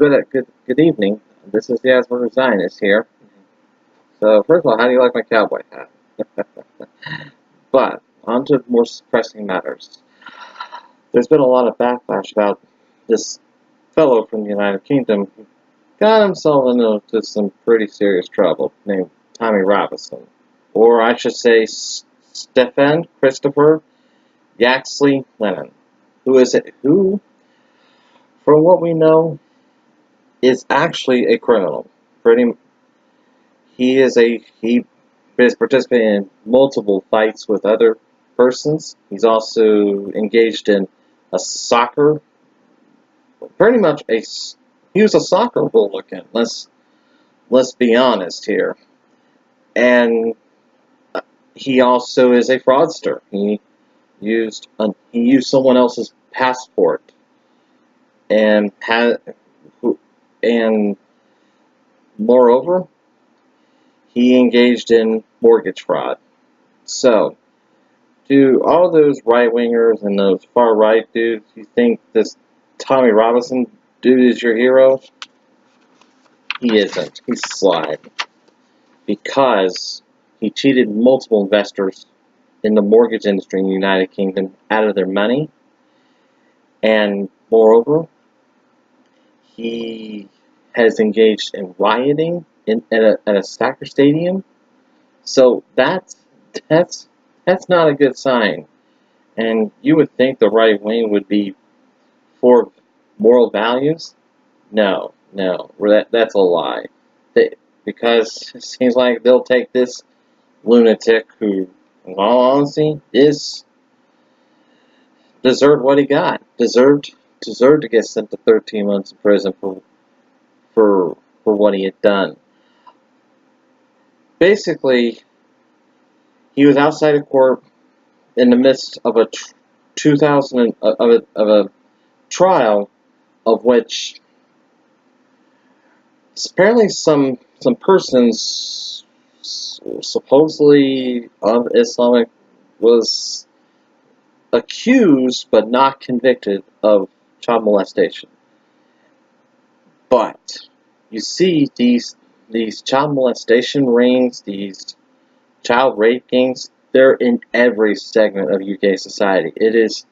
Good evening. This is the Asperger Zionist here. So, first of all, how do you like my cowboy hat? But, on to more pressing matters. There's been a lot of backlash about this fellow from the United Kingdom who got himself into some pretty serious trouble, named Tommy Robinson. Or I should say, Stefan Christopher Yaxley Lennon. Who is it? Who, from what we know, is actually a criminal. He is participating in multiple fights with other persons. He's also engaged in a soccer, pretty much he was a soccer hooligan. Let's be honest here. And he also is a fraudster. He used someone else's passport and and moreover, he engaged in mortgage fraud. So, do all those right-wingers and those far-right dudes, you think this Tommy Robinson dude is your hero? He isn't. He's slide. Because he cheated multiple investors in the mortgage industry in the United Kingdom out of their money. And moreover, he has engaged in rioting at a soccer stadium. So that's not a good sign. And you would think the right wing would be for moral values. No, that's a lie. Because it seems like they'll take this lunatic who, in all honesty, deserved what he got. Deserved to get sent to 13 months in prison for what he had done. Basically, he was outside of court in the midst of a trial of which apparently some persons supposedly of Islamic was accused but not convicted of child molestation. But you see these child molestation rings, these child rape gangs, they're in every segment of UK society. It is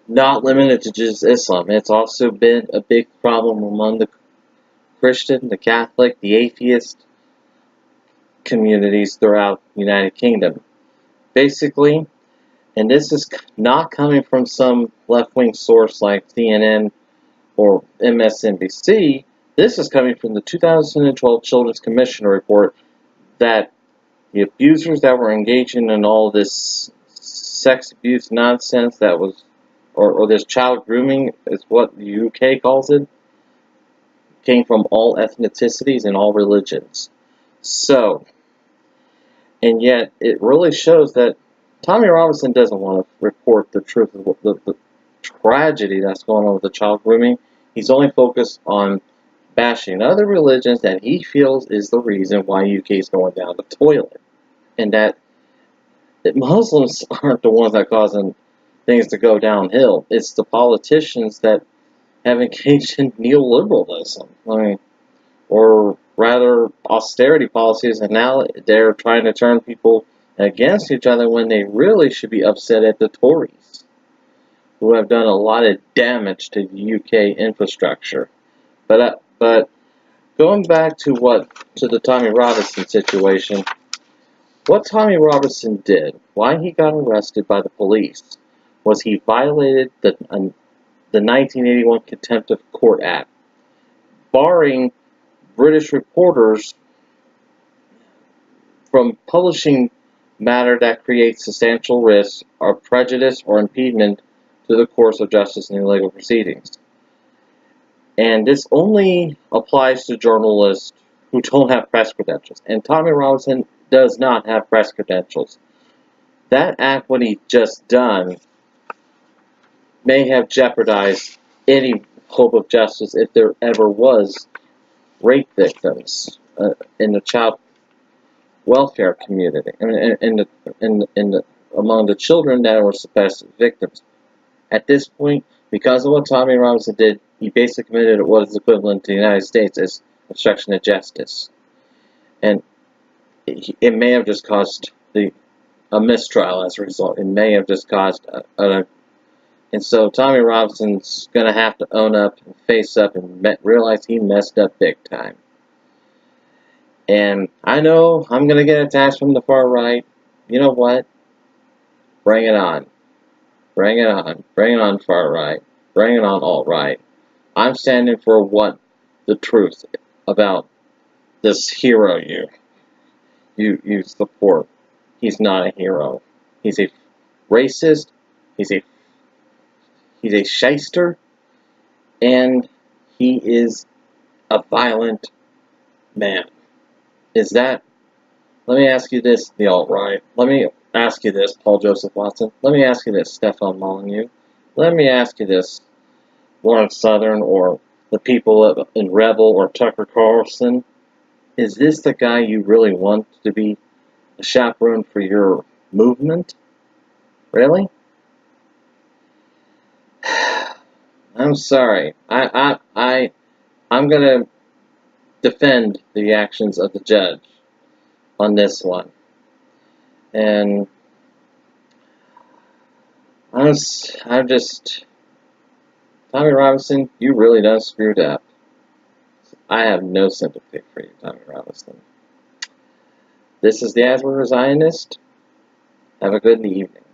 not limited to just Islam. It's also been a big problem among the Christian, the Catholic, the atheist communities throughout the United Kingdom. Basically, and this is not coming from some left-wing source like CNN or MSNBC, this is coming from the 2012 Children's Commissioner report that the abusers that were engaging in all this sex abuse nonsense that was, or this child grooming is what the UK calls it, came from all ethnicities and all religions. So, and yet it really shows that Tommy Robinson doesn't want to report the truth of the tragedy that's going on with the child grooming. He's only focused on bashing other religions that he feels is the reason why UK is going down the toilet. And that Muslims aren't the ones that are causing things to go downhill. It's the politicians that have engaged in neoliberalism. Or rather austerity policies, and now they're trying to turn people against each other when they really should be upset at the Tories, who have done a lot of damage to the UK infrastructure. But going back to the Tommy Robinson situation, what Tommy Robinson did, why he got arrested by the police, was he violated the 1981 Contempt of Court Act, barring British reporters from publishing matter that creates substantial risk or prejudice or impediment to the course of justice in legal proceedings. And this only applies to journalists who don't have press credentials. And Tommy Robinson does not have press credentials. That act, what he just done, may have jeopardized any hope of justice if there ever was rape victims in the child welfare community, among the children that were suppressed victims. At this point, Because of what Tommy Robinson did, he basically committed what is equivalent to the United States as obstruction of justice. And it may have just caused a mistrial as a result. It may have just caused and so Tommy Robinson's going to have to own up and face up and realize he messed up big time. And I know I'm going to get attacked from the far right. You know what? Bring it on. Bring it on. Bring it on, far right. Bring it on, alt right. I'm standing for what the truth about this hero you support. He's not a hero. He's a racist. He's a shyster, and he is a violent man. Is that? Let me ask you this, the alt-right. Let me ask you this, Paul Joseph Watson. Let me ask you this, Stefan Molyneux. Let me ask you this, Lawrence Southern, or the people in Rebel, or Tucker Carlson. Is this the guy you really want to be a chaperone for your movement? Really? I'm sorry. I'm going to defend the actions of the judge on this one. And I'm just, Tommy Robinson, you really done screwed up. I have no sympathy for you, Tommy Robinson. This is the Asperger Zionist. Have a good evening.